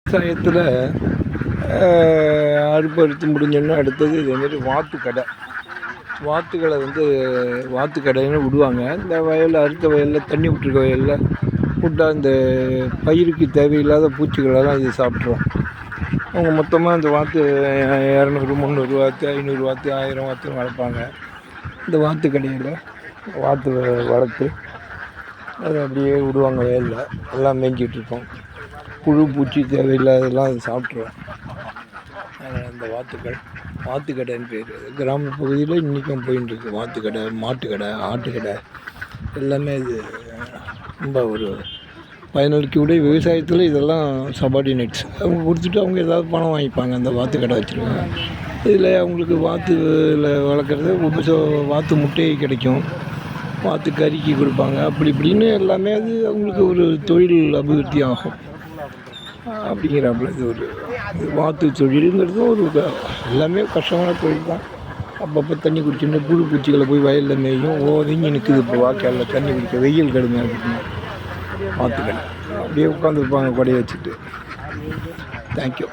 விவசாயத்தில் அறுத்து முடிஞ்சோன்னா அடுத்தது இதேமாரி வாத்துக்களை வாத்துக்கடைன்னு விடுவாங்க. இந்த வயலில் அறுத்த வயலில் தண்ணி விட்டுருக்க வயலில் விட்டா இந்த பயிருக்கு தேவையில்லாத பூச்சிகளெல்லாம் இது சாப்பிட்ரும். அவங்க மொத்தமாக இந்த வாத்து 200 300 வாத்து 500 வாத்து 1000 வாத்துன்னு வளர்ப்பாங்க. இந்த வாத்துக்கடையில் வாத்து வளர்த்து அதை அப்படியே விடுவாங்க. வயலில் எல்லாம் மேய்ஞ்சிட்ருக்கோம். புழு பூச்சி தேவையில்லாததெல்லாம் அது சாப்பிட்ரும். அந்த வாத்துக்கடைன்னு பேர். கிராம பகுதியில் இன்றைக்கும் போயின்ட்டுருக்கு. வாத்துக்கடை, மாட்டுக்கடை, ஆட்டுக்கடை எல்லாமே இது ரொம்ப ஒரு பயனளிக்கக்கூடிய விவசாயத்தில் இதெல்லாம் சபார்டினேட்ஸ். அவங்க கொடுத்துட்டு அவங்க ஏதாவது பணம் வாங்கிப்பாங்க. அந்த வாத்துக்கடை வச்சுருக்காங்க. இதில் அவங்களுக்கு வாத்தில் வளர்க்குறது வாத்து முட்டை கிடைக்கும், வாத்து கறிக்கு கொடுப்பாங்க. அப்படி இப்படின்னு எல்லாமே அது அவங்களுக்கு ஒரு தொழில் அபிவிருத்தி ஆகும். அப்படிங்கிறாப்புல இது ஒரு வாத்து தொழிலுங்கிறது எல்லாமே கஷ்டமான தொழில் தான். அப்பப்போ தண்ணி குடிச்சுட்டு புழு பூச்சிகளை போய் வயலில் மேயும் ஒதுங்கி நிற்குது. இப்போ வாய்க்காலில் தண்ணி குடிக்க வெயில் கடுமையாக இருக்குங்க. வாத்துக்கள் அப்படியே உட்காந்துருப்பாங்க கொடையை வச்சுட்டு. தேங்க்யூ.